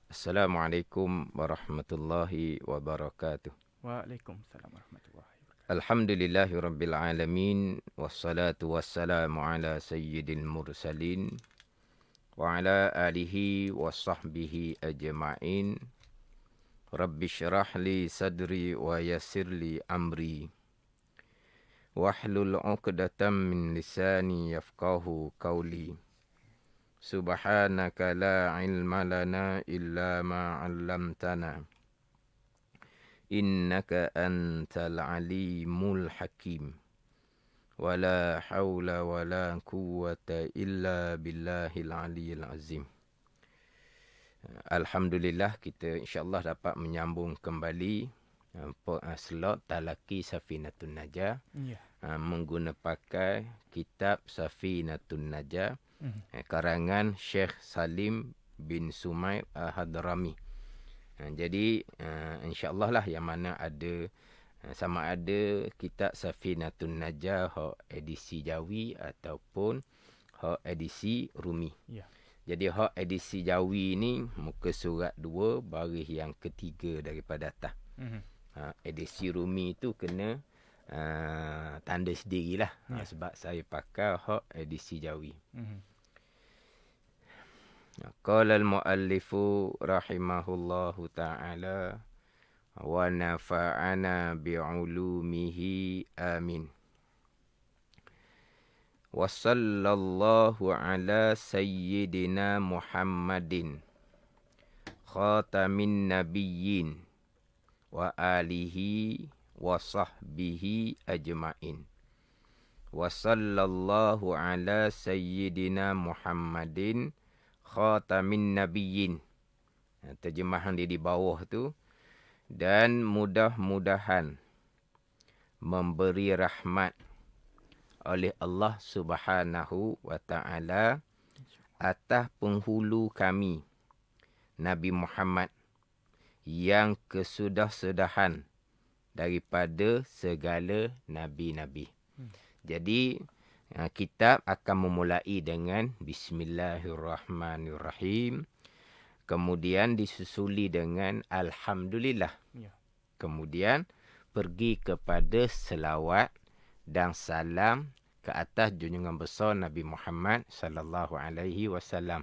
Assalamualaikum warahmatullahi wabarakatuh. Waalaikumsalam warahmatullahi wabarakatuh. Alhamdulillahi rabbil alamin. Wassalatu wassalamu ala sayyidil mursalin. Wa ala alihi wa sahbihi ajma'in. Rabbi syrah li sadri wa yassir li amri. Wahlul uqdatam min lisani yafqahu qawli. Subhanaka la ilma lana illa ma 'allamtana. Innaka antal alimul hakim. Wala hawla wala quwwata illa billahil aliyil azim. Alhamdulillah, kita insyaAllah dapat menyambung kembali slot Talaki Safinatun Najah. Ya. Menggunakan pakai kitab Safinatun Najah. Karangan Syekh Salim bin Sumair Hadrami. Jadi insyaAllah lah yang mana ada sama ada kitab Safinatun Najah hak edisi Jawi ataupun hak edisi Rumi. Ya. Jadi hak edisi Jawi ni muka surat 2 baris yang ketiga daripada atas. Edisi Rumi tu kena tanda sendirilah. Sebab saya pakai hak edisi Jawi. Qala al-muallifu rahimahullahu ta'ala wa nafa'ana bi'ulumihi amin. Wa sallallahu ala sayyidina Muhammadin khatamin nabiyyin wa alihi wa sahbihi ajma'in. Wa sallallahu ala sayyidina Muhammadin khatamin nabiyyin. Terjemahan dia di bawah tu. Dan mudah-mudahan memberi rahmat oleh Allah Subhanahu wa ta'ala atas penghulu kami Nabi Muhammad yang kesudah-sudahan daripada segala nabi-nabi. Jadi kitab akan memulai dengan Bismillahirrahmanirrahim. Kemudian disusuli dengan Alhamdulillah. Ya. Kemudian pergi kepada selawat dan salam ke atas junjungan besar Nabi Muhammad sallallahu alaihi wasallam.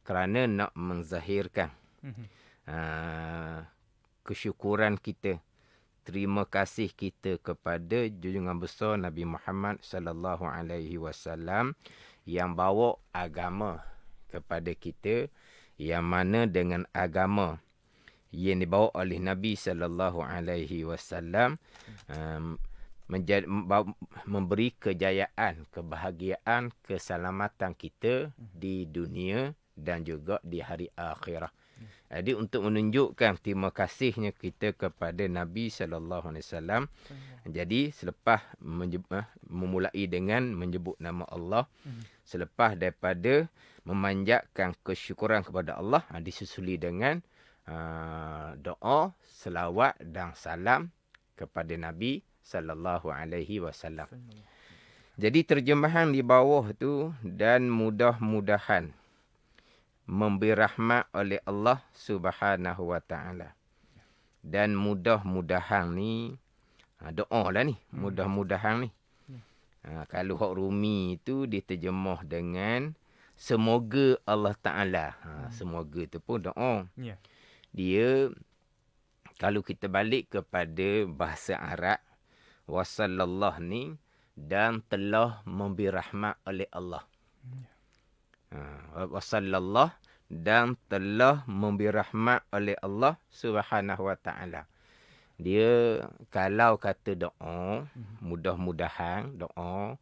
Kerana nak menzahirkan kesyukuran kita, terima kasih kita kepada junjungan besar Nabi Muhammad sallallahu alaihi wasallam yang bawa agama kepada kita, yang mana dengan agama yang dibawa oleh Nabi sallallahu alaihi wasallam memberi kejayaan, kebahagiaan, keselamatan kita di dunia dan juga di hari akhirat. Jadi untuk menunjukkan terima kasihnya kita kepada Nabi sallallahu alaihi wasallam, jadi selepas memulai dengan menyebut nama Allah, selepas daripada memanjatkan kesyukuran kepada Allah, disusuli dengan doa, selawat dan salam kepada Nabi sallallahu alaihi wasallam. Jadi terjemahan di bawah tu, dan mudah-mudahan memberi rahmat oleh Allah Subhanahu wa ta'ala. Dan mudah-mudahan ni doa lah ni, mudah-mudahan ni. Kalau hak Rumi itu diterjemah dengan semoga Allah Ta'ala. Semoga tu pun doa. Ya. Dia, kalau kita balik kepada bahasa Arab, wasallallahu ni, dan telah memberi rahmat oleh Allah. Wasallallahu, dan telah memberi rahmat oleh Allah Subhanahu wa ta'ala. Dia kalau kata doa, mudah-mudahan doa,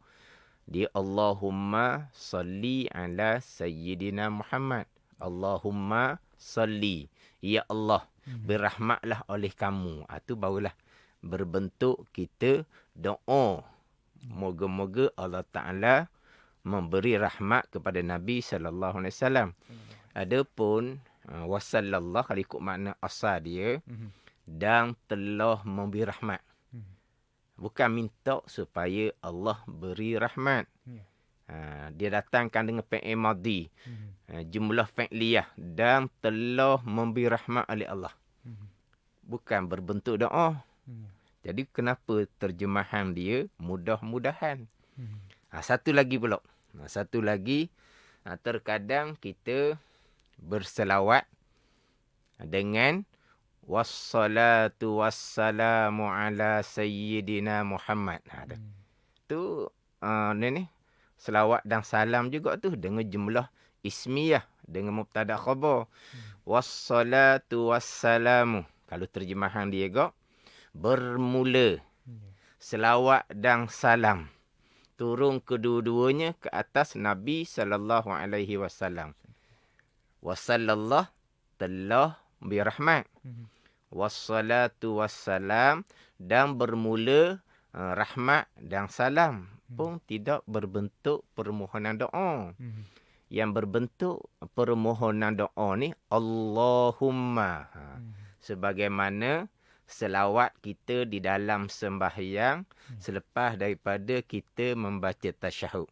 dia Allahumma salli ala sayyidina Muhammad. Allahumma salli, ya Allah, berahmatlah oleh kamu. Itu barulah berbentuk kita doa. Moga-moga Allah Ta'ala memberi rahmat kepada Nabi sallallahu alaihi wasallam. Adapun wasallallahu, kalau ikut makna asal dia, dan telah memberi rahmat. Bukan minta supaya Allah beri rahmat. Dia datangkan dengan fi'il madhi. Jumlah fi'liyah dan telah memberi rahmat oleh Allah. Bukan berbentuk doa. Jadi kenapa terjemahan dia mudah-mudahan? Satu lagi pula. Satu lagi, terkadang kita berselawat dengan wassalatu wassalamu ala sayyidina Muhammad. Tu ni selawat dan salam juga tu dengan jumlah ismiyah, dengan mubtada khabar. Wassalatu wassalamu. Kalau terjemahan dia juga bermula selawat dan salam turun kedua-duanya ke atas Nabi sallallahu alaihi wasallam. Wasallallahu telah birahmat. Wassalatu wassalam dan bermula rahmat dan salam pun tidak berbentuk permohonan doa. Yang berbentuk permohonan doa ni Allahumma. Sebagaimana selawat kita di dalam sembahyang selepas daripada kita membaca tasyahud.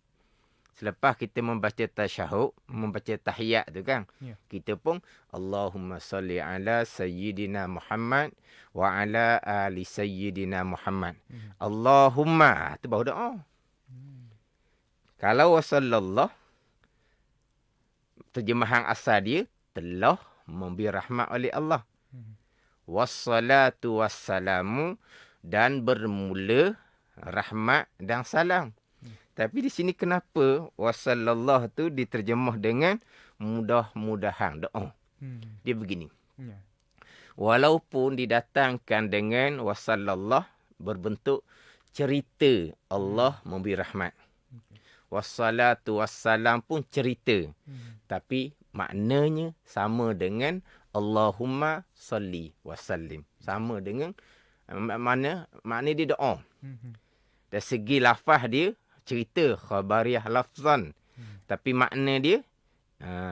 Selepas kita membaca tasyahud, membaca tahiyat tu kan, kita pun Allahumma salli ala sayyidina Muhammad wa ala ali sayyidina Muhammad. Allahumma, tu baru doa. Kalau wasallallahu, terjemahan asal dia telah memberi rahmat oleh Allah. Wassalatu wassalamu dan bermula rahmat dan salam. Tapi di sini kenapa wasallallahu tu diterjemah dengan mudah-mudahan doa? Dia begini. Walaupun didatangkan dengan wasallallahu berbentuk cerita Allah memberi rahmat. Wassalatu wassalam pun cerita. Tapi maknanya sama dengan Allahumma salli wasallim. Sama dengan makna dia doa. Dari segi lafaz dia cerita khabariyah lafzan. Tapi makna dia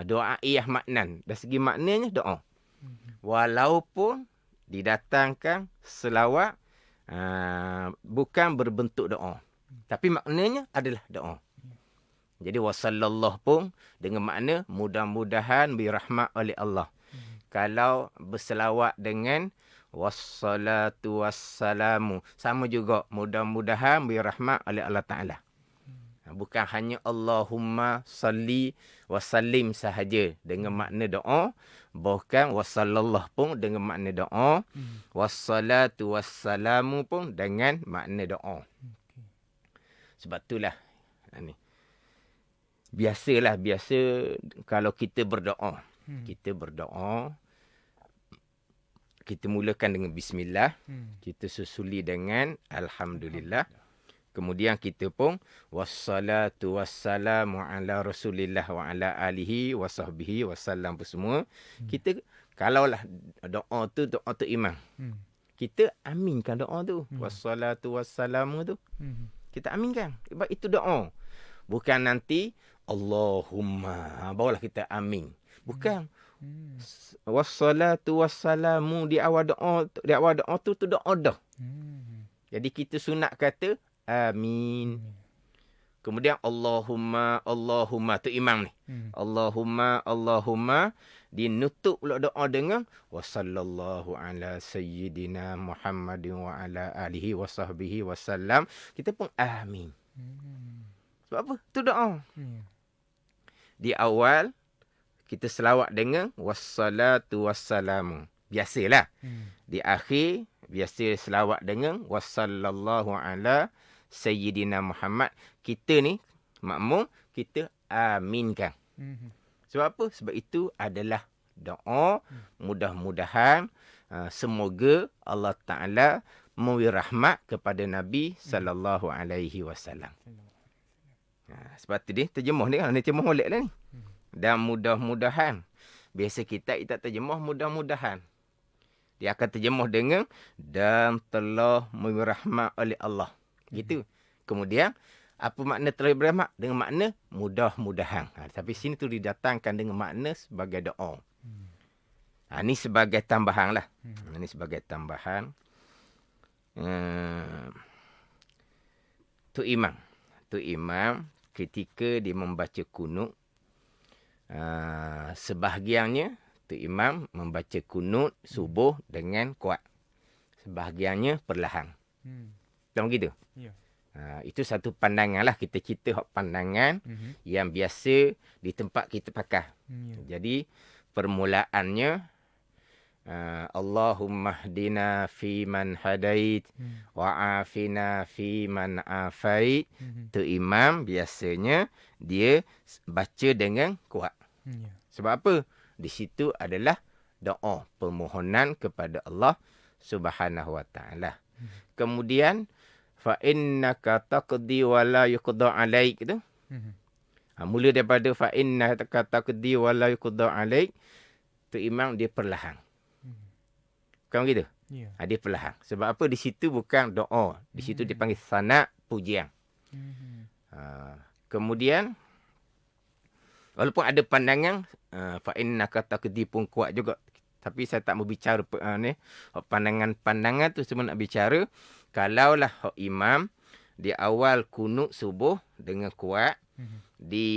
doaiyah maknan. Dari segi maknanya doa. Walaupun didatangkan selawat bukan berbentuk doa. Tapi maknanya adalah doa. Jadi wasallallahu pun dengan makna mudah-mudahan birahmat oleh Allah. Kalau berselawat dengan wassalatu wassalamu, sama juga mudah-mudahan birahmat oleh Allah Ta'ala. Bukan hanya Allahumma salli wasallim sahaja dengan makna doa. Bahkan wasallallahu pun dengan makna doa. Wassalatu wassalamu pun dengan makna doa. Sebab itulah ni. Biasa kalau kita berdoa. Kita berdoa. Kita mulakan dengan bismillah. Kita susuli dengan alhamdulillah. Kemudian kita pun wassalatu wassalamu ala rasulillah wa ala alihi wa sahbihi wasallam semua. Kita kalaulah doa tu imam. Kita aminkan doa tu. Wassalatu wassalamu tu. Kita aminkan. Sebab itu doa. Bukan nanti Allahumma barulah kita amin. Bukan. Wassalatu wassalamu di awal doa tu doa dah. Jadi kita sunat kata amin. Kemudian Allahumma tu imam ni. Allahumma dinutup pula doa dengan wasallallahu ala sayyidina Muhammadin wa ala alihi wa sahbihi wasallam. Kita pun amin. Sebab apa? Tu doa. Di awal kita selawat dengan wassalatu wassalamu. Biasalah. Di akhir biasa selawat dengan wassallallahu ala sayyidina Muhammad. Kita ni makmum, kita aminkan. Sebab apa? Sebab itu adalah doa. Mudah-mudahan semoga Allah Ta'ala memberi rahmat kepada Nabi sallallahu alaihi wasallam. Sebab tu dia terjemah ni kan. Ni terjemah molek lah ni. Dan mudah-mudahan. Biasa kita tak terjemah mudah-mudahan. Dia akan terjemah dengan dan telah memberi rahmat oleh Allah. Gitu. Kemudian, apa makna telah memberi rahmat? Dengan makna mudah-mudahan. Tapi sini tu didatangkan dengan makna sebagai doa. Ini sebagai tambahan lah. Ini sebagai tambahan. Tu imam. ketika dia membaca kunut, sebahagiannya tu imam membaca kunut subuh dengan kuat. Sebahagiannya perlahan. Macam gitu. Ya. Itu satu pandangan lah. Kita cerita pandangan yang biasa di tempat kita pakai. Ya. Jadi, permulaannya, Allahumma hdina fi man hadait wa afina fi man afait. Tu imam biasanya dia baca dengan kuat. Ya. Sebab apa? Di situ adalah doa permohonan kepada Allah Subhanahu wa taala. Kemudian fa innaka taqdi wa la yuqda alaik tu. Mula daripada fa innaka taqdi wa la yuqda alaik, tu imam dia perlahan. Kan gitu? Ya. Dia perlahan. Sebab apa? Di situ bukan doa. Di situ dipanggil sana' pujian. Kemudian walaupun ada pandangan fa innaka taqdi pun kuat juga. Tapi saya tak mau bicara pandangan tu semua nak bicara. Kalaulah imam di awal kunut subuh dengan kuat, di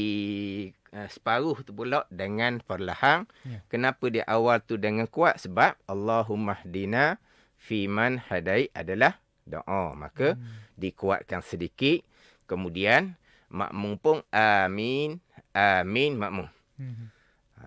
separuh tu pula dengan perlahan. Ya. Kenapa di awal tu dengan kuat? Sebab Allahumma hdina fi man hadai adalah doa. Maka dikuatkan sedikit. Kemudian makmum pun amin, amin makmum.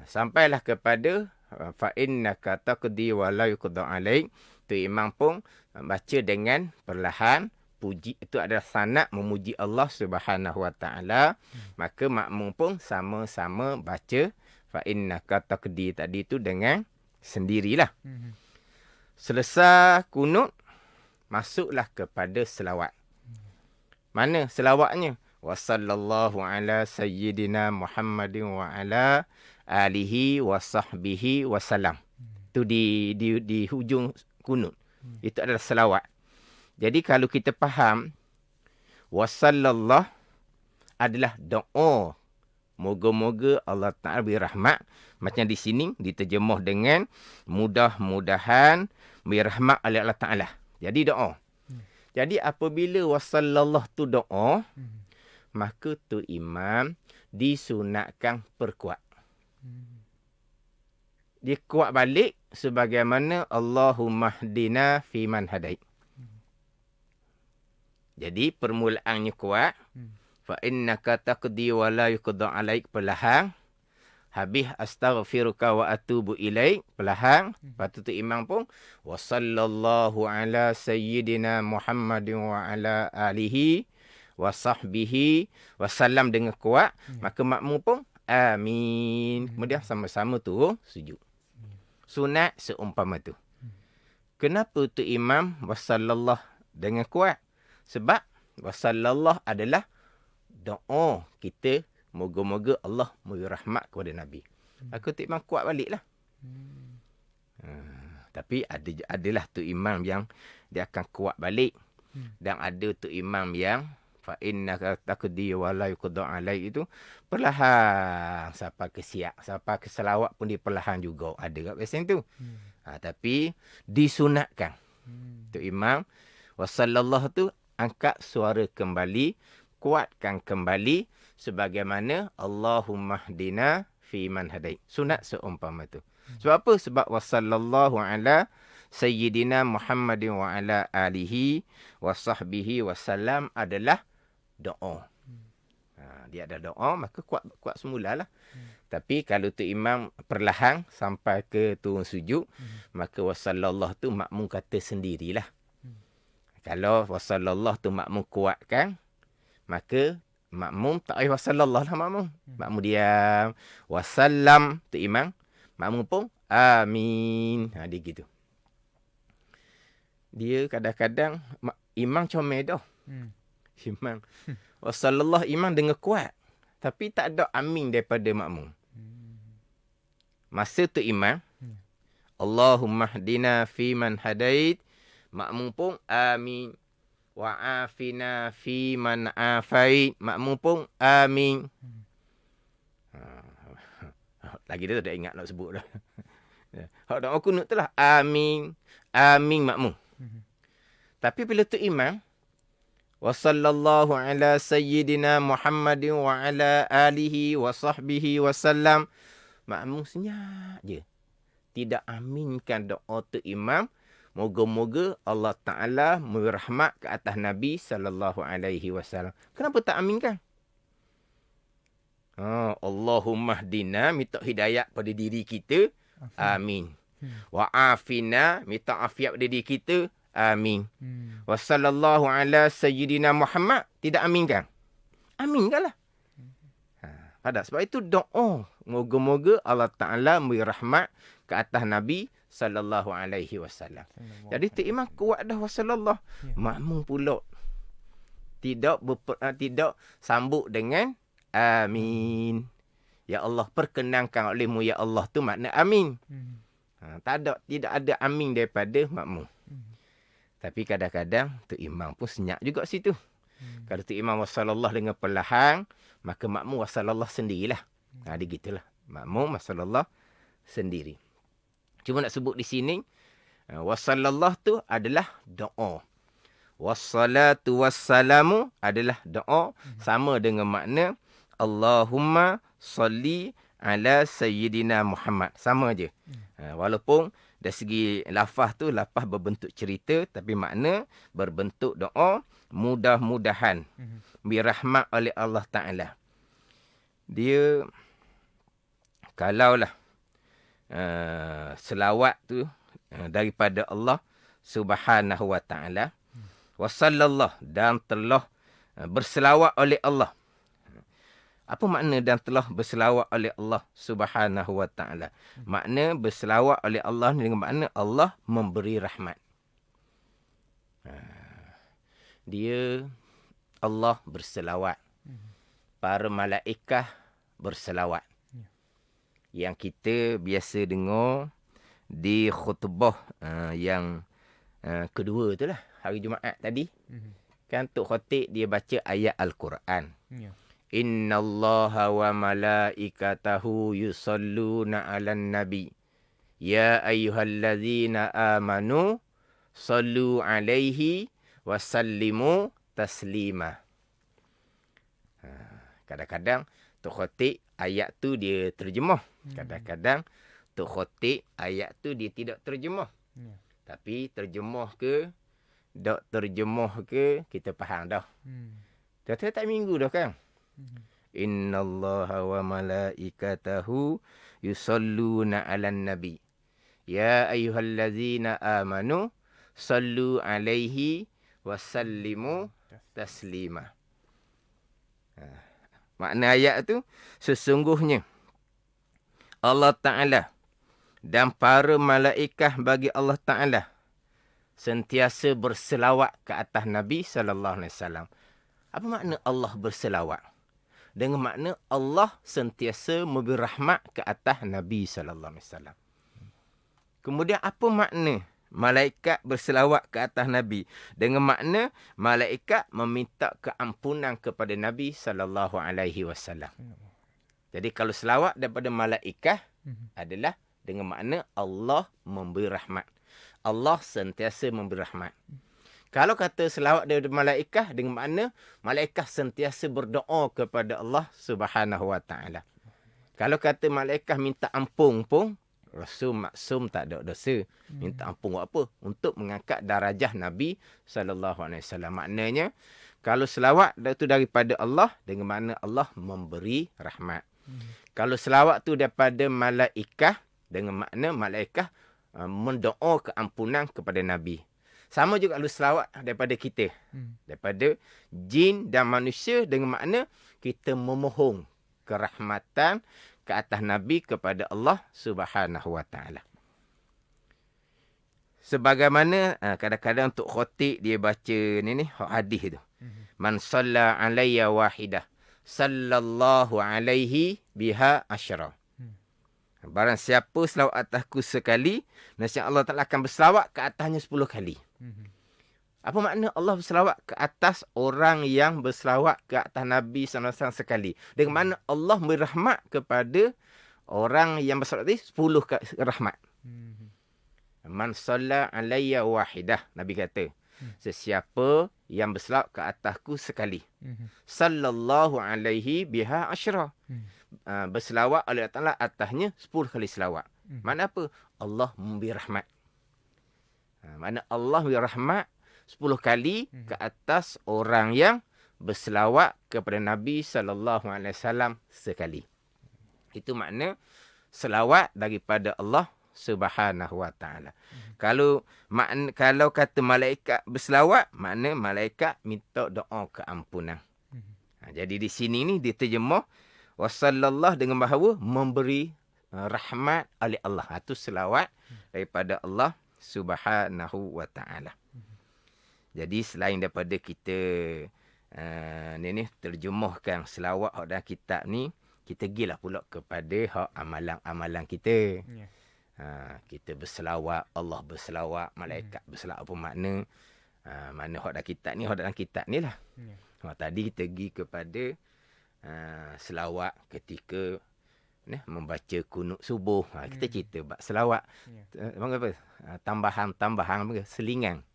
Sampailah kepada fa innaka taqdi wa la yuqda alaik. Tu imam pun baca dengan perlahan. Puji itu adalah sanad memuji Allah Subhanahu wa taala. Maka makmum pun sama-sama baca fa innaka taqdi tadi tu dengan sendirilah. Selesai kunut, masuklah kepada selawat. Mana selawatnya? Wa sallallahu ala sayyidina Muhammadin wa ala alihi wa sahbihi wa salam. Tu di hujung kunut. Itu adalah selawat. Jadi kalau kita faham, wa sallallahu adalah doa. Moga-moga Allah Ta'ala beri rahmat. Macam di sini diterjemah dengan mudah-mudahan beri rahmat oleh Allah Ta'ala. Jadi doa. Jadi apabila wa sallallahu tu doa, maka tu imam disunatkan perkuat. Dia kuat balik sebagaimana Allahumma hdina fi man hadait. Jadi permulaannya kuat. Fa innaka taqdi wa la yuqda alaik perlahan. Habis astaghfiruka wa atubu ilaik perlahan. Lepas tu imam pun wa sallallahu ala sayyidina Muhammadin wa ala alihi wa sahbihi wa salam dengan kuat. Maka makmum pun amin. Kemudian sama-sama tu sujud. Sunat seumpama tu. Kenapa tu imam wa sallallahu dengan kuat? Sebab wasallallahu adalah doa kita. Moga-moga Allah memberi rahmat kepada Nabi. Aku tu imam kuat balik lah. Tapi adalah tu imam yang dia akan kuat balik. Dan ada tu imam yang fa innaka taqdi wa la yuqda alaik itu perlahan sampai ke siap. Sampai ke selawat pun dia perlahan juga. Ada kat biasa tu. Tapi disunatkan. Tu imam wasallallahu tu angkat suara kembali, kuatkan kembali sebagaimana Allahumma hdina fi man hadait. Sunat seumpama tu. Sebab apa? Sebab wasallallahu ala sayyidina Muhammadin wa ala alihi wa sahbihi wasallam adalah doa. Dia ada doa, maka kuat semulalah. Tapi kalau tu imam perlahan sampai ke turun sujud, maka wasallallahu tu makmum kata sendirilah. Kalau wasallallahu tu makmum kuatkan, maka makmum tak payah wasallallahu lah makmum. Makmum diam. Wasallam tu imam. Makmum pun amin. Dia gitu. Dia kadang-kadang imam comel dah. Imam. Wasallallahu imam dengan kuat. Tapi tak ada amin daripada makmum. Masa tu imam. Allahumma hdina fi man hadait. Makmum pun amin. Wa afina fi man afait. Makmum pun amin. Lagi dia tak ingat nak sebut dah. Hak doa kunut tu lah. Amin. Amin makmum. Tapi bila tu imam. Wa sallallahu ala sayyidina Muhammadin wa ala alihi wa sahbihi wa sallam. Makmum senyap je. Tidak aminkan doa tu imam. Moga-moga Allah Ta'ala memberi rahmat ke atas Nabi sallallahu alaihi wasallam. Kenapa tak aminkan? Allahumma hdina, minta hidayah pada diri kita. Amin. Wa afina, minta afiat pada diri kita. Amin. Wa sallallahu ala sayyidina Muhammad. Tidak aminkan? Aminkanlah. Pada sebab itu doa. Moga-moga Allah Ta'ala memberi rahmat ke atas Nabi sallallahu alaihi wasallam. Jadi tu imam kuat dah wasallallahu. Makmum pula tidak sambut dengan amin. Ya Allah, perkenankan olehmu ya Allah, tu makna amin. Tidak ada amin daripada makmum. Tapi kadang-kadang tu imam pun senyap juga situ. Kalau tu imam wasallallahu dengan perlahan, maka makmum wasallallahu sendirilah. Dia gitulah. Makmum wasallallahu sendiri. Cuma nak sebut di sini, wasallallahu tu adalah doa. Wassalatu wassalamu adalah doa. Sama dengan makna Allahumma salli ala sayyidina Muhammad. Sama je. Walaupun dari segi lafaz tu, lafaz berbentuk cerita, tapi makna berbentuk doa. Mudah-mudahan birahmat oleh Allah Ta'ala. Dia, kalaulah selawat tu daripada Allah Subhanahu wa Ta'ala, wasallallahu, dan telah berselawat oleh Allah. Apa makna dan telah berselawat oleh Allah Subhanahu wa Ta'ala? Makna berselawat oleh Allah dengan makna Allah memberi rahmat. Dia, Allah berselawat. Para malaikat berselawat. Yang kita biasa dengar di khutbah yang kedua tu lah, hari Jumaat tadi. Kan Tok Khatib dia baca ayat Al-Quran. Inna Allaha wa malaikatahu yusalluna 'alan nabi. Ya ayyuhallazina amanu sallu 'alaihi wa sallimu taslima. Kadang-kadang Tok Khatib ayat tu dia terjemah. Kadang-kadang Tok Khatib ayat tu dia tidak terjemah. Tapi terjemah ke, tak terjemah ke, kita faham dah. Tak minggu dah kan. Inna Allaha wa malaikatahu yusalluna 'alan nabi. Ya ayyuhallazina amanu sallu 'alaihi wa sallimu taslima. Makna ayat tu, sesungguhnya Allah Ta'ala dan para malaikat bagi Allah Ta'ala sentiasa berselawat ke atas Nabi sallallahu alaihi wasallam. Apa makna Allah berselawat? Dengan makna Allah sentiasa memberi rahmat ke atas Nabi sallallahu alaihi wasallam. Kemudian apa makna malaikat berselawat ke atas Nabi? Dengan makna malaikat meminta keampunan kepada Nabi sallallahu alaihi wasallam. Jadi kalau selawat daripada malaikat adalah dengan makna Allah memberi rahmat. Allah sentiasa memberi rahmat. Kalau kata selawat daripada malaikat dengan makna malaikat sentiasa berdoa kepada Allah Subhanahu wa Ta'ala. Kalau kata malaikat minta ampun pun, Rasul maksum tak ada dosa. Minta ampun buat apa? Untuk mengangkat darajah Nabi sallallahu alaihi wasallam. Maknanya kalau selawat itu daripada Allah dengan makna Allah memberi rahmat. Kalau selawat tu daripada malaikat dengan makna malaikat mendoa keampunan kepada Nabi. Sama juga kalau selawat daripada kita. Daripada jin dan manusia dengan makna kita memohon kerahmatan ke atas Nabi kepada Allah Subhanahu wa Ta'ala. Sebagaimana kadang-kadang Tok Khatib dia baca ni hadis tu. Man shalla alayya wahidah sallallahu alaihi biha asyara. Barang siapa selawat atasku sekali, nasib Allah Ta'ala akan berselawat ke atasnya 10 kali. Apa makna Allah berselawat ke atas orang yang berselawat ke atas Nabi SAW sekali? Dengan mana Allah memberi rahmat kepada orang yang berselawat tadi 10 rahmat. Man shalla alayya wahidah. Nabi kata, Sesiapa yang berselawat ke atasku sekali. Sallallahu alaihi biha asyra. Berselawat oleh Allah Ta'ala atasnya 10 kali selawat. Mana apa? Allah memberi rahmat. Mana Allah memberi rahmat 10 kali ke atas orang yang berselawat kepada Nabi SAW sekali. Itu makna selawat daripada Allah Subhanahu Wa Taala. Kalau kata malaikat berselawat, makna malaikat minta doa keampunan. Jadi di sini ni diterjemah wasallallahu dengan bahawa memberi rahmat oleh Allah. Itu selawat daripada Allah Subhanahu Wa Taala. Jadi selain daripada kita ni terjemahkan selawat dalam kitab ni, kita gilah pula kepada amalan-amalan kita. Kita berselawat, Allah berselawat, malaikat berselawat, apa makna? Mana hak dalam kitab ni, hak dalam kitab ni lah. Tadi kita pergi kepada selawat ketika membaca kunut subuh. Kita cerita bab selawat. Apa? Tambahan apa? Selingan.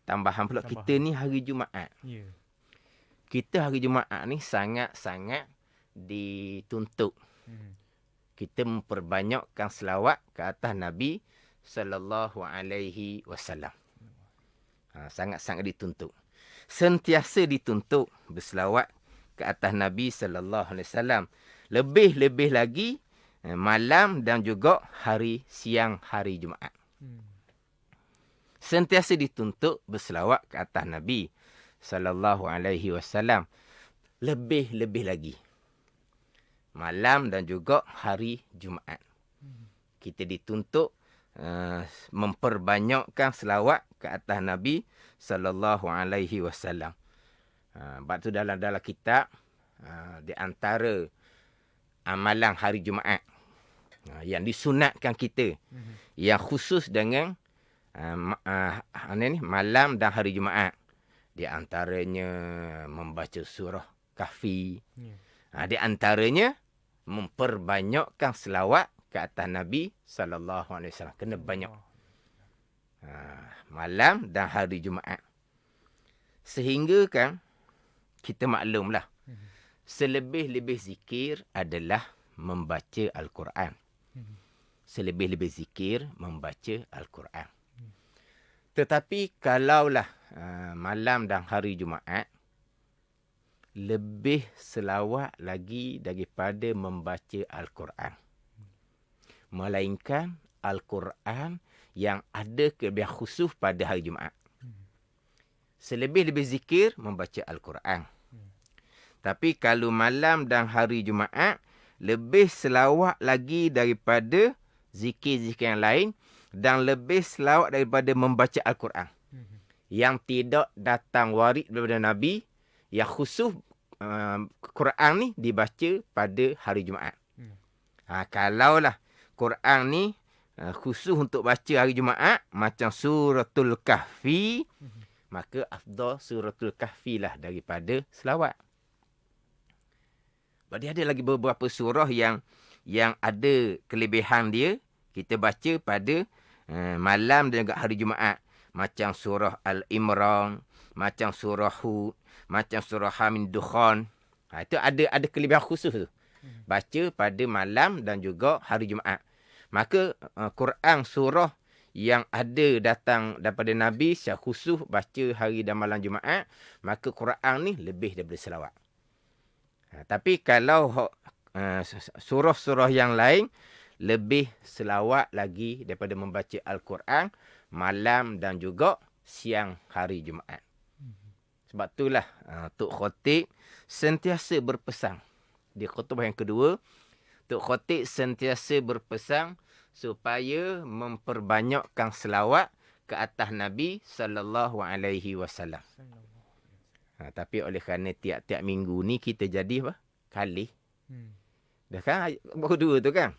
Tambahan pula kita ni hari Jumaat. Kita hari Jumaat ni sangat-sangat dituntut. Kita memperbanyakkan selawat ke atas Nabi sallallahu alaihi wasallam. Sangat-sangat dituntut. Sentiasa dituntut berselawat ke atas Nabi sallallahu alaihi wasallam. Lebih-lebih lagi malam dan juga siang hari Jumaat. Sentiasa dituntut berselawat ke atas Nabi sallallahu alaihi wasallam. Lebih-lebih lagi malam dan juga hari Jumaat. Kita dituntut memperbanyakkan selawat ke atas Nabi sallallahu alaihi wasallam. Sebab tu dalam kitab di antara amalan hari Jumaat yang disunatkan kita, yang khusus dengan malam dan hari Jumaat, di antaranya membaca surah Kahfi. Di antaranya memperbanyakkan selawat ke atas Nabi sallallahu alaihi wasallam. Kena banyak. Malam dan hari Jumaat. Sehingga kan kita maklumlah, selebih-lebih zikir adalah membaca Al-Quran. Selebih-lebih zikir membaca Al-Quran. Tetapi kalaulah malam dan hari Jumaat, lebih selawat lagi daripada membaca Al-Quran. Melainkan Al-Quran yang ada kelebihan khusus pada hari Jumaat. Selebih-lebih zikir membaca Al-Quran. Tapi kalau malam dan hari Jumaat, lebih selawat lagi daripada zikir-zikir yang lain dan lebih selawat daripada membaca Al-Quran. Yang tidak datang warid daripada Nabi, yang khusus Quran ni dibaca pada hari Jumaat. Kalaulah Quran ni khusus untuk baca hari Jumaat, macam suratul Kahfi, maka afdal suratul Kahfi lah daripada selawat. Dia ada lagi beberapa surah yang ada kelebihan dia, kita baca pada malam dan juga hari Jumaat. Macam surah Al-Imran, macam surah Hud, macam surah Hamim Dukhan. Itu ada kelebihan khusus tu. Baca pada malam dan juga hari Jumaat. Maka Quran surah yang ada datang daripada Nabi secara khusus baca hari dan malam Jumaat, maka Quran ni lebih daripada selawat. Tapi kalau surah-surah yang lain, lebih selawat lagi daripada membaca Al-Quran malam dan juga siang hari Jumaat. Sebab itulah Tok Khatib sentiasa berpesan. Di khutbah yang kedua, Tok Khatib sentiasa berpesan supaya memperbanyakkan selawat ke atas Nabi sallallahu alaihi wasallam. Tapi oleh kerana tiap-tiap minggu ni kita jadi apa? Kali. Dah kan? Baru dua tu kan?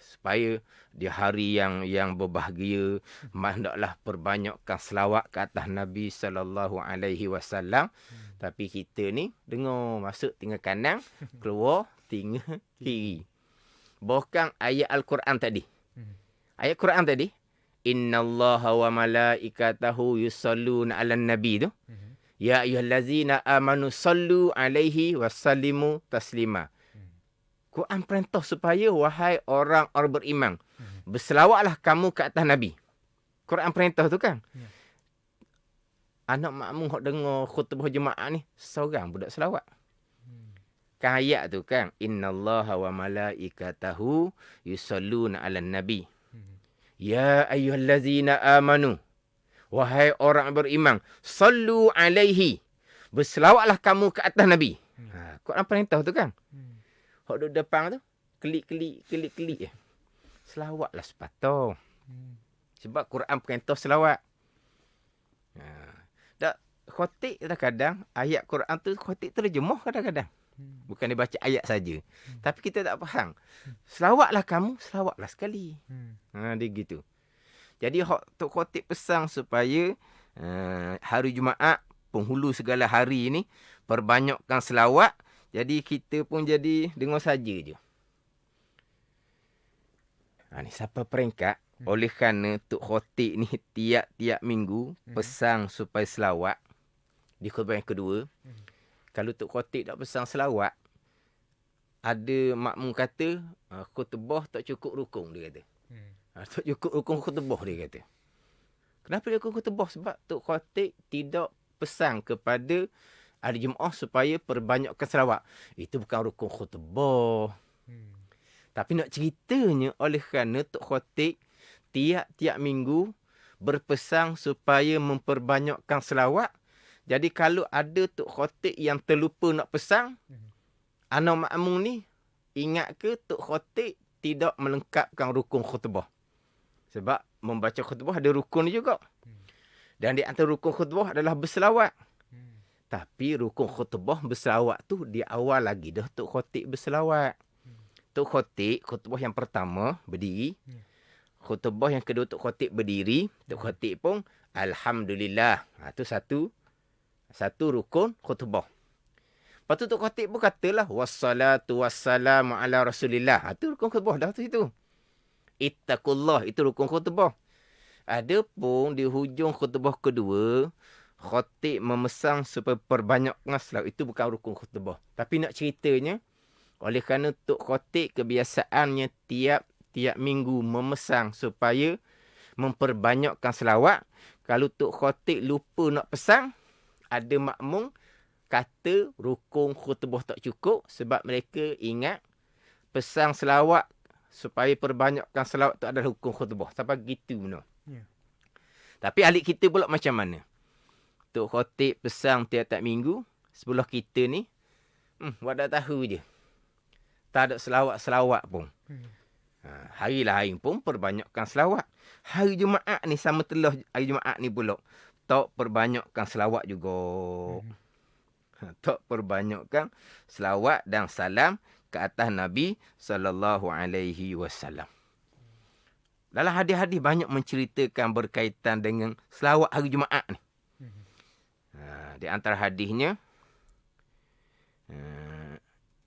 Supaya di hari yang berbahagia, hendaklah perbanyakkan selawat ke atas Nabi sallallahu alaihi wasallam. Tapi kita ni dengar masuk tinggal kanan, keluar tinggal kiri. Bukan ayat Al-Quran tadi. Ayat Quran tadi, innallaha wa malaikatahu yusalluna 'alan nabi tu. Ya ayyuhallazina amanu sallu alaihi wasallimu taslima. Quran perintah supaya wahai orang-orang beriman, berselawatlah kamu ke atas Nabi. Quran perintah tu kan. Anak makmum hok dengar khutbah jemaah ni, seorang budak selawat. Kan ayat tu kan, innallaha wa malaikatahu yusalluna 'alan nabi. Ya ayyuhallazina amanu, wahai orang beriman, sallu alaihi, berselawatlah kamu ke atas Nabi. Quran perintah tu kan. Hak duduk depan tu, klik. Selawatlah sepatutnya. Sebab Quran perintah selawat. Tak khatib kadang-kadang, ayat Quran tu khatib terjemah kadang-kadang. Bukan dia baca ayat saja. Tapi kita tak faham. Selawatlah kamu, selawatlah sekali. Dia gitu. Jadi Tok Khatib pesan supaya hari Jumaat, penghulu segala hari ni, perbanyakkan selawat. Jadi kita pun jadi dengar saja je. Ni siapa peringkat? Oleh kerana Tok Khatib ni tiap-tiap minggu pesan supaya selawat. Di khutbah yang kedua. Kalau Tok Khatib tak pesan selawat, ada makmum kata, khutbah tak cukup rukun, dia kata. Tak cukup rukun khutbah, dia kata. Kenapa dia rukun khutbah? Sebab Tok Khatib tidak pesan kepada ahli jemaah supaya perbanyakkan selawat. Itu bukan rukun khutbah. Tapi nak ceritanya, oleh kerana Tok Khatib tiap-tiap minggu berpesan supaya memperbanyakkan selawat. Jadi kalau ada Tok Khatib yang terlupa nak pesan, anak makmum ni ingat ke Tok Khatib tidak melengkapkan rukun khutbah. Sebab membaca khutbah ada rukun juga. Dan di antara rukun khutbah adalah berselawat. Tapi rukun khutbah berselawat tu di awal lagi dah Tok Khatib berselawat. Tok Khatib khutbah yang pertama berdiri. Khutbah yang kedua Tok Khatib berdiri. Tok Khatib pun alhamdulillah. Itu satu rukun khutbah. Lepas tu Tok Khatib pun katalah wassalatu wassalamu ala rasulillah. Itu rukun khutbah dah tu situ. Ittaqullah, itu rukun khutbah. Adapun di hujung khutbah kedua, Khatib memesan supaya perbanyakkan selawat. Itu bukan rukun khutbah. Tapi nak ceritanya, oleh kerana Tok Khatib kebiasaannya tiap minggu memesan supaya memperbanyakkan selawat. Kalau Tok Khatib lupa nak pesan, ada makmum kata rukun khutbah tak cukup sebab mereka ingat pesan selawat supaya perbanyakkan selawat tu adalah rukun khutbah. Sampai gitu no. Tapi ahli kita pula macam mana? Tok Khatib pesan tiap-tiap minggu, sebelah kita ni, buat dah tahu je. Tak ada selawat-selawat pun. Hari lain pun perbanyakkan selawat. Hari Jumaat ni sama telah hari Jumaat ni pula. Tak perbanyakkan selawat juga. Tak perbanyakkan selawat dan salam ke atas Nabi SAW. Dalam hadis-hadis banyak menceritakan berkaitan dengan selawat hari Jumaat ni. Di antara hadisnya,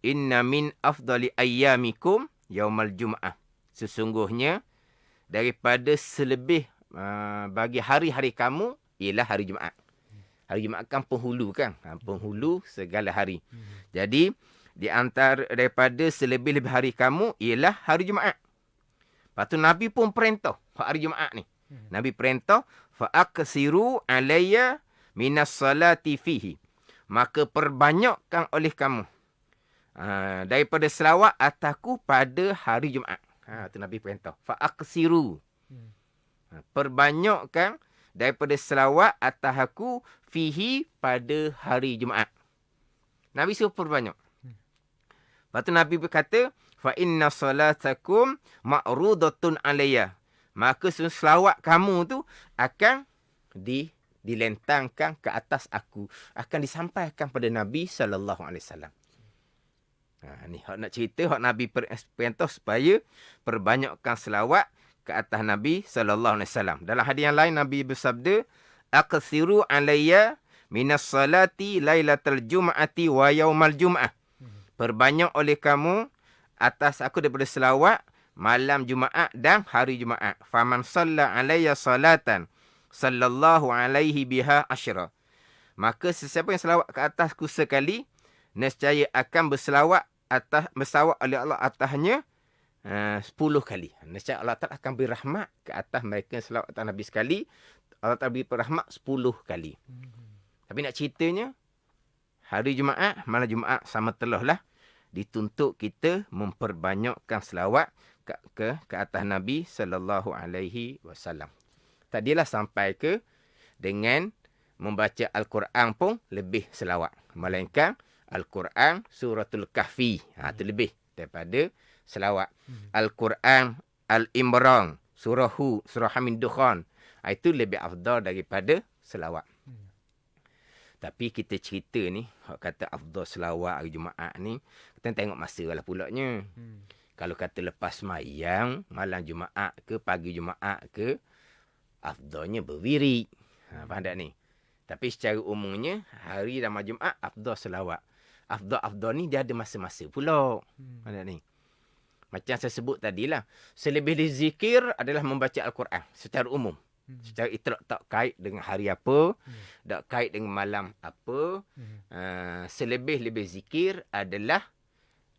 inna min afdali ayyamikum yaumal Jum'ah. Sesungguhnya daripada selebih bagi hari-hari kamu ialah hari Jumaat. Hari Jumaat kan penghulu kan? Penghulu segala hari. Jadi di antara daripada selebih-lebih hari kamu ialah hari Jumaat. Lepas tu Nabi pun perintah hari Jumaat ni. Nabi perintah fa aksiru alayya minas salati fihi. Maka perbanyakkan oleh kamu daripada selawat atasku pada hari Jumaat. Tu Nabi perintah. Fa aksiru. Perbanyakkan daripada selawat atas aku fihi pada hari Jumaat. Nabi suruh perbanyak. Lepas tu Nabi berkata, fa inna salatakum ma'rudatun alayya. Maka selawat kamu tu akan dilentangkan ke atas aku, akan disampaikan pada Nabi SAW. Ni hak nak cerita, hak Nabi perintah supaya perbanyakkan selawat ke atas Nabi SAW. Dalam hadis yang lain Nabi bersabda, aqsiru alayya minas salati lailatul jum'ati wa yaumal jum'ah. Perbanyak oleh kamu atas aku daripada selawat malam Jumaat dan hari Jumaat. Faman shalla alayya salatan sallallahu alaihi biha asyra. Maka sesiapa yang selawat ke atasku sekali, nescaya akan bersalawat oleh Allah atasnya 10 kali. Nescaya Allah Ta'ala akan beri rahmat ke atas mereka yang selawat atas Nabi sekali. Allah Ta'ala beri rahmat 10 kali. Tapi nak ceritanya, hari Jumaat, malam Jumaat sama telah lah. Dituntut kita memperbanyakkan selawat ke atas Nabi sallallahu alaihi wasallam. Tadilah sampai ke dengan membaca Al-Quran pun lebih selawat. Melainkan Al-Quran suratul Kahfi. Itu lebih daripada selawat. Al-Quran Al-Imran, surah Hud, surah Hamid Dukhan. Itu lebih afdal daripada selawat. Tapi kita cerita ni, kata afdal selawat hari Jumaat ni, kita tengok masa lah pulaknya. Kalau kata lepas mayang, malam Jumaat ke, pagi Jumaat ke, afdalnya berwirid. Faham tak ni? Tapi secara umumnya, hari dan malam Jumaat, afdal selawat. Afdal ni dia ada masa-masa pula. Faham tak ni? Macam saya sebut tadilah, selebih dari zikir adalah membaca Al-Quran secara umum. Secara itlak, tak kait dengan hari apa, tak kait dengan malam apa. Selebih-lebih zikir adalah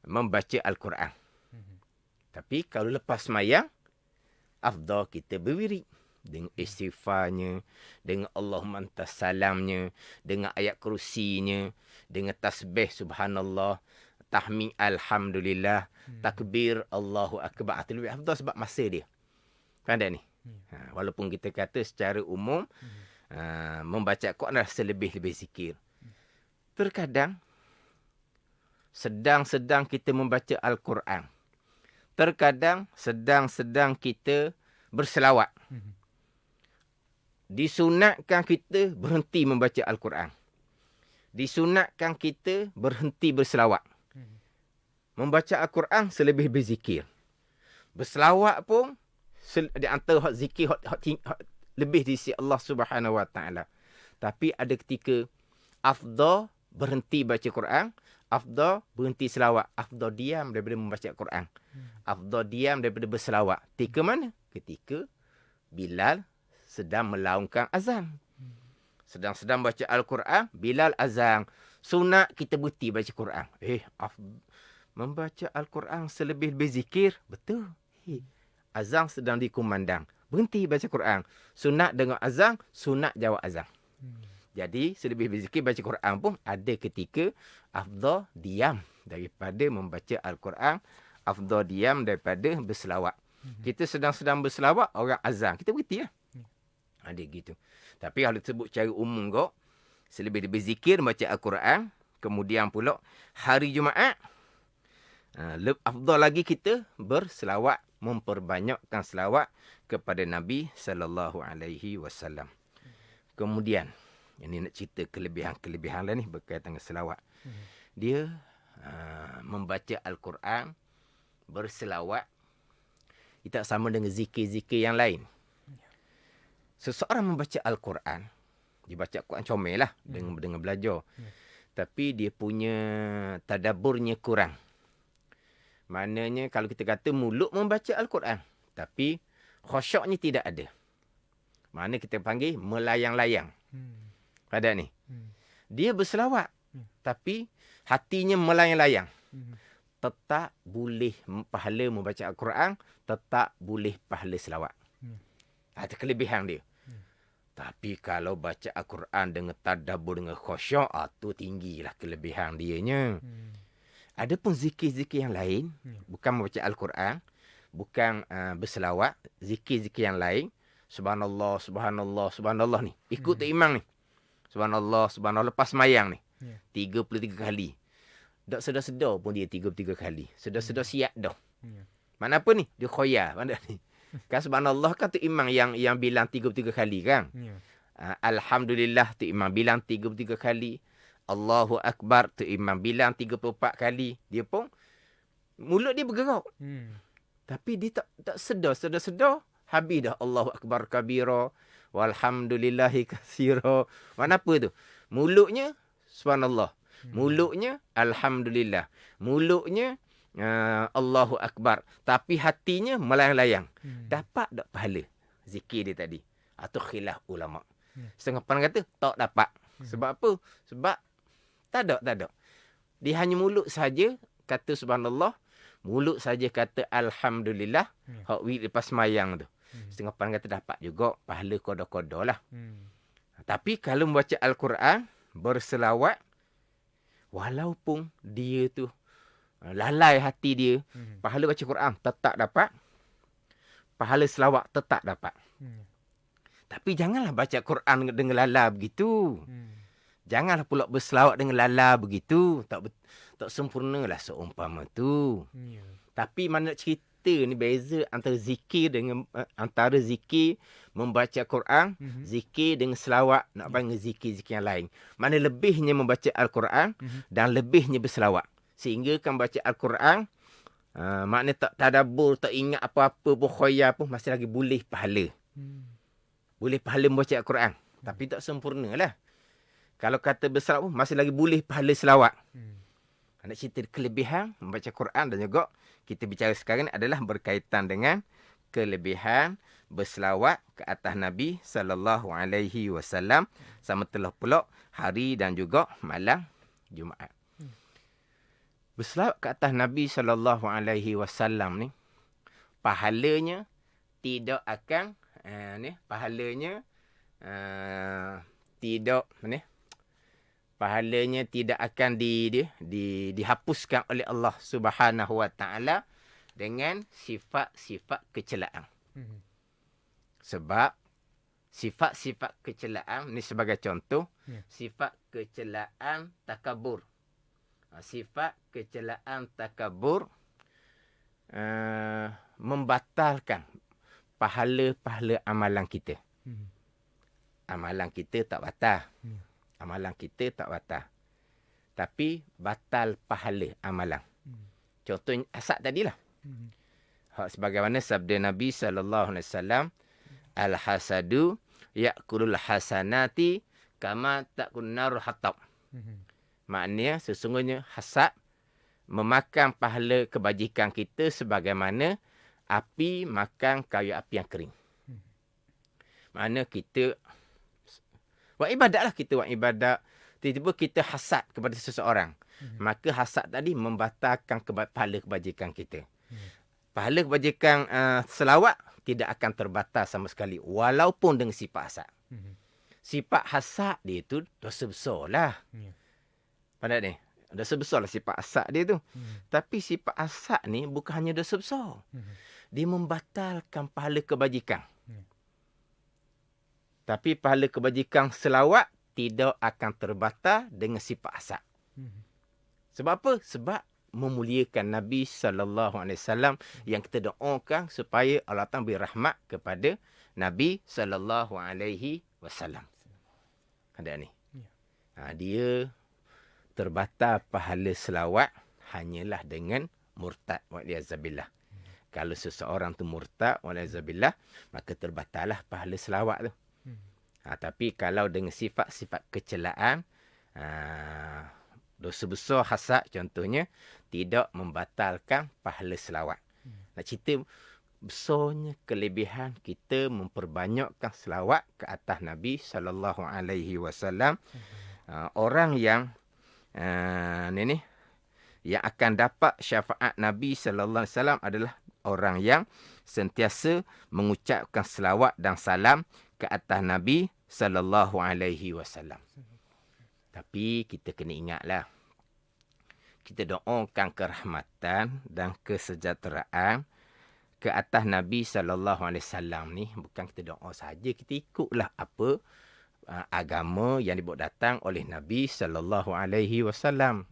membaca Al-Quran. Tapi kalau lepas mayang, afdal kita berwirid. Dengan istighfarnya, dengan Allahumma antas salamnya, dengan ayat kursinya, dengan tasbih subhanallah, tahmid alhamdulillah, takbir Allahu akbar. Itu lebih afdal sebab masa dia. Faham tak ni? Walaupun kita kata secara umum, membaca Quran adalah selebih-lebih zikir. Terkadang, sedang-sedang kita membaca Al-Quran. Terkadang, sedang-sedang kita berselawat. Disunatkan kita berhenti membaca Al-Quran. Disunatkan kita berhenti berselawat. Membaca Al-Quran selebih berzikir. Berselawat pun di antara hak zikir hak lebih di sisi Allah Subhanahu Wa Taala. Tapi ada ketika afdal berhenti baca Quran, afdal berhenti selawat, afdal diam daripada membaca Quran. Afdal diam daripada berselawat. Ketika mana? Ketika Bilal sedang melaungkan azan. Sedang baca Al-Quran, Bilal azan. Sunat kita berhenti baca Quran. Membaca Al-Quran selebih berzikir. Betul. Azan sedang dikumandang. Berhenti baca Quran. Sunat dengan azan, sunat jawab azan. Jadi, selebih berzikir baca Quran pun ada ketika afdal diam daripada membaca Al-Quran. Afdal diam daripada berselawat. Kita sedang berselawat, orang azan. Kita berhenti lah. Ada gitu. Tapi kalau disebut secara umum kok, selebih berzikir baca Al-Quran. Kemudian pula, hari Jumaat, afdal lagi kita berselawat, memperbanyakkan selawat kepada Nabi sallallahu alaihi wasallam. Kemudian, ini nak cerita kelebihan-kelebihan lah ni berkaitan dengan selawat. Dia membaca Al-Quran, berselawat, itu tak sama dengan zikir-zikir yang lain. Seseorang membaca Al-Quran, dia baca Al-Quran comel lah dengan belajar. Tapi dia punya tadaburnya kurang. Maknanya kalau kita kata mulut membaca Al-Quran, tapi khusyuknya tidak ada. Mana kita panggil melayang-layang. Pada ni. Dia berselawat, tapi hatinya melayang-layang. Tetap boleh pahala membaca Al-Quran, tetap boleh pahala selawat. Ada kelebihan dia. Tapi kalau baca Al-Quran dengan tadabbur, dengan khusyuk, tu tinggilah kelebihan dianya. Ada pun zikir-zikir yang lain, bukan membaca Al-Quran, bukan berselawat, zikir-zikir yang lain, subhanallah, subhanallah, subhanallah ni. Ikut tu imam ni. Subhanallah, subhanallah, lepas mayang ni. 33 kali. Tak sedar-sedar pun dia 33 kali. Sedar-sedar siap dah. Mana apa ni? Dia khoyar. Mana ni? Kan subhanallah kan tu imam yang bilang 33 kali kan? Alhamdulillah tu imam bilang 33 kali. Allahu Akbar tu imam bilang 34 kali. Dia pun mulut dia bergerak. Tapi dia tak sedar. Habis dah Allahu Akbar kabira walhamdulillahi katsira. Mana apa tu? Mulutnya subhanallah. Mulutnya alhamdulillah. Mulutnya Allahu Akbar. Tapi hatinya melayang-layang. Dapat tak pahala zikir dia tadi? Atau khilaf ulama. Setengah orang kata tak dapat. Sebab apa? Sebab tak ada. Dia hanya mulut saja kata subhanallah. Mulut saja kata alhamdulillah. Hak lepas semayang tu. Setengah orang kata dapat juga. Pahala kodoh-kodoh lah. Tapi kalau membaca Al-Quran, berselawat, walaupun dia tu lalai hati dia, pahala baca Quran tetap dapat. Pahala selawat tetap dapat. Tapi janganlah baca Quran dengan lala begitu. Janganlah pula berselawat dengan lala begitu. Tak sempurnalah seumpama tu. Tapi mana cerita ni beza antara zikir dengan antara zikir membaca Quran, zikir dengan selawat, nak panggil zikir-zikir yang lain. Mana lebihnya membaca Al-Quran dan lebihnya berselawat. Sehingga kan baca Al-Quran, maknanya tak tadabbur, tak ingat apa-apa pun, khoyar pun, masih lagi boleh pahala. Boleh pahala membaca Al-Quran. Tapi tak sempurna lah. Kalau kata berselawat pun, masih lagi boleh pahala selawat. Nak cerita kelebihan membaca Quran dan juga kita bicara sekarang ni adalah berkaitan dengan kelebihan berselawat ke atas Nabi SAW sama telah pula hari dan juga malam Jumaat. Berselawat ke atas Nabi SAW ni pahalanya tidak akan pahalanya tidak akan dihapuskan oleh Allah Subhanahu Wa Taala dengan sifat-sifat kecelaan. Sebab sifat-sifat kecelaan ni sebagai contoh, sifat kecelaan takabur. Sifat kecelaan takabur membatalkan pahala-pahala amalan kita. Amalan kita tak batal. Amalan kita tak batal. Tapi batal pahala amalan. Contohnya asap tadilah. Sebagaimana sabda Nabi SAW, al-hasadu ya'kulul hasanati kama ta'kun nar hatab. Maknanya sesungguhnya hasad memakan pahala kebajikan kita sebagaimana api makan kayu api yang kering. Maknanya kita buat ibadat lah, kita buat ibadat. Tiba-tiba kita hasad kepada seseorang. Maka hasad tadi membatalkan pahala kebajikan kita. Pahala kebajikan selawat tidak akan terbatas sama sekali. Walaupun dengan sifat hasad. Sifat hasad dia tu dosa besar lah. Pandai ni? Dosa besar lah sifat hasad dia tu. Tapi sifat hasad ni bukan hanya dosa besar. Dia membatalkan pahala kebajikan. Tapi pahala kebajikan selawat tidak akan terbatal dengan sifat hasad. Sebab apa? Sebab memuliakan Nabi SAW yang kita doakan supaya Allah Ta'ala beri rahmat kepada Nabi SAW. Ada ni. Dia terbatal pahala selawat hanyalah dengan murtad. Wa'liyazabillah. Kalau seseorang tu murtad, wa'liyazabillah, maka terbatallah pahala selawat tu. Tapi kalau dengan sifat-sifat kecelaan, dosa besar hasad contohnya, tidak membatalkan pahala selawat. Nak cerita besarnya kelebihan kita memperbanyakkan selawat ke atas Nabi SAW. Orang yang yang akan dapat syafaat Nabi SAW adalah orang yang sentiasa mengucapkan selawat dan salam ke atas Nabi SAW. Tapi kita kena ingatlah, kita doakan kerahmatan dan kesejahteraan ke atas Nabi SAW ni. Bukan kita doa saja, kita ikutlah apa agama yang dibawa datang oleh Nabi SAW.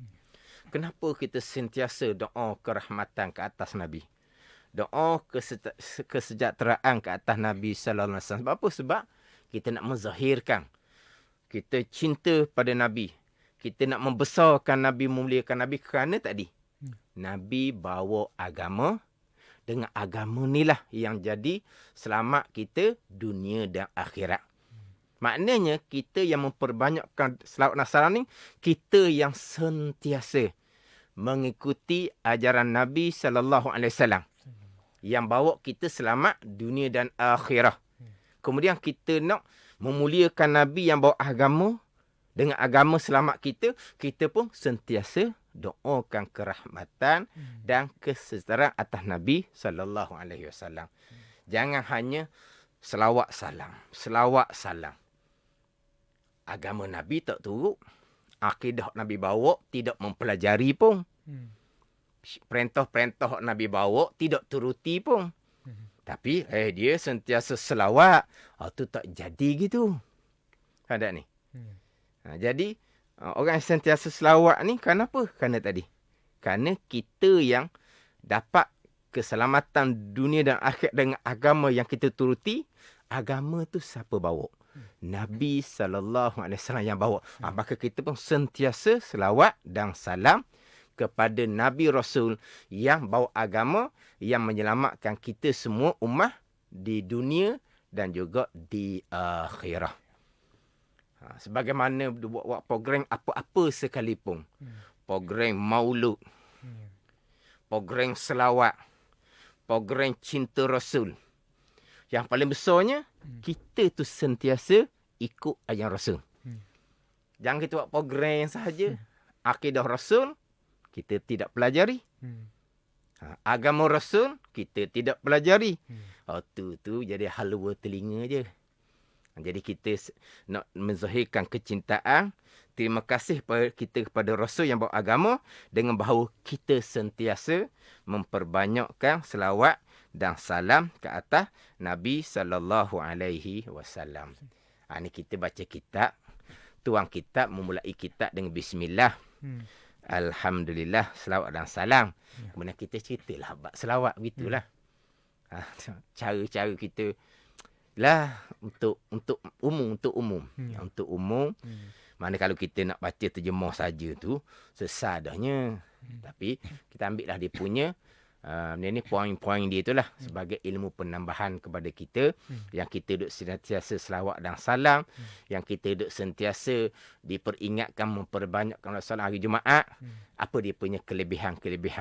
Kenapa kita sentiasa doa kerahmatan ke atas Nabi? Doa kesejahteraan ke atas Nabi SAW. Sebab apa? Sebab kita nak menzahirkan kita cinta pada Nabi. Kita nak membesarkan Nabi, memuliakan Nabi kerana tadi Nabi bawa agama. Dengan agama inilah yang jadi selamat kita dunia dan akhirat. Maknanya kita yang memperbanyakkan selawat dan salam ni, kita yang sentiasa mengikuti ajaran Nabi sallallahu alaihi wasallam yang bawa kita selamat dunia dan akhirah. Kemudian kita nak memuliakan Nabi yang bawa agama, dengan agama selamat kita pun sentiasa doakan kerahmatan dan kesejahteraan atas Nabi sallallahu alaihi wasallam. Jangan hanya selawat salam. Agama Nabi tak turut, akidah Nabi bawa tidak mempelajari pun. Perintah-perintah Nabi bawa tidak turuti pun. Tapi dia sentiasa selawat. Tu tak jadi gitu. Ada ni. Jadi orang yang sentiasa selawat ni kenapa? Kerana tadi. Kerana kita yang dapat keselamatan dunia dan akhirat dengan agama yang kita turuti. Agama tu siapa bawa? Nabi SAW yang bawa. Maka kita pun sentiasa selawat dan salam kepada Nabi Rasul yang bawa agama yang menyelamatkan kita semua ummah di dunia dan juga di akhirah. Sebagaimana buat program apa-apa sekalipun. Program maulud. Program selawat. Program cinta Rasul. Yang paling besarnya, kita tu sentiasa ikut ajaran Rasul. Jangan kita buat program sahaja. Akidah Rasul, kita tidak pelajari. Agama Rasul, kita tidak pelajari. Tu jadi halwa telinga je. Jadi kita nak menzahirkan kecintaan, terima kasih kita kepada Rasul yang bawa agama dengan bahawa kita sentiasa memperbanyakkan selawat dan salam ke atas Nabi sallallahu alaihi wasallam. Ni kita baca kitab, tuang kitab memulai kitab dengan bismillah. Alhamdulillah, selawat dan salam. Kemudian kita ceritalah bab selawat begitulah. Cara-cara kita lah untuk umum. Untuk umum. Mana kalau kita nak baca terjemah saja tu sesat dahnya. Tapi kita ambil lah dia punya ni poin-poin dia itulah sebagai ilmu penambahan kepada kita yang kita duk sentiasa selawat dan salam, yang kita duk sentiasa diperingatkan memperbanyakkan solat hari Jumaat. Apa dia punya kelebihan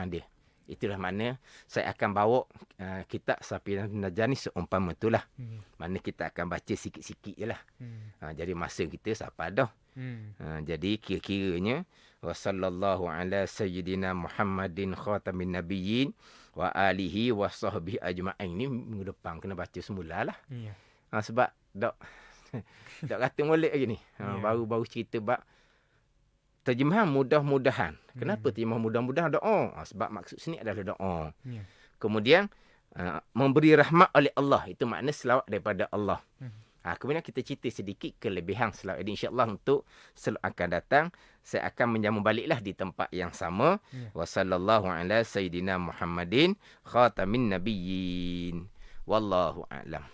dia. Itulah mana saya akan bawa kitab Safinah Najah ni seumpama itulah. Mana kita akan baca sikit-sikit je lah. Jadi masa kita sampai dah. Jadi kira-kiranya wasallallahu ala sayyidina Muhammadin khatamin nabiyyin wa alihi wa sahbihi ajma'in. Ni minggu depan kena baca semula lah. Sebab tak kata molek lagi ni. Baru-baru cerita bab terjemahan mudah-mudahan. Kenapa terjemahan mudah-mudahan doa? Sebab maksud sini adalah doa. Kemudian memberi rahmat oleh Allah. Itu makna selawat daripada Allah. Kemudian kita cerita sedikit kelebihan selawat. Jadi insya-Allah untuk akan datang saya akan menyambung baliklah di tempat yang sama. Wa sallallahu ala sayyidina Muhammadin khatamin nabiyyin. Wallahu a'lam.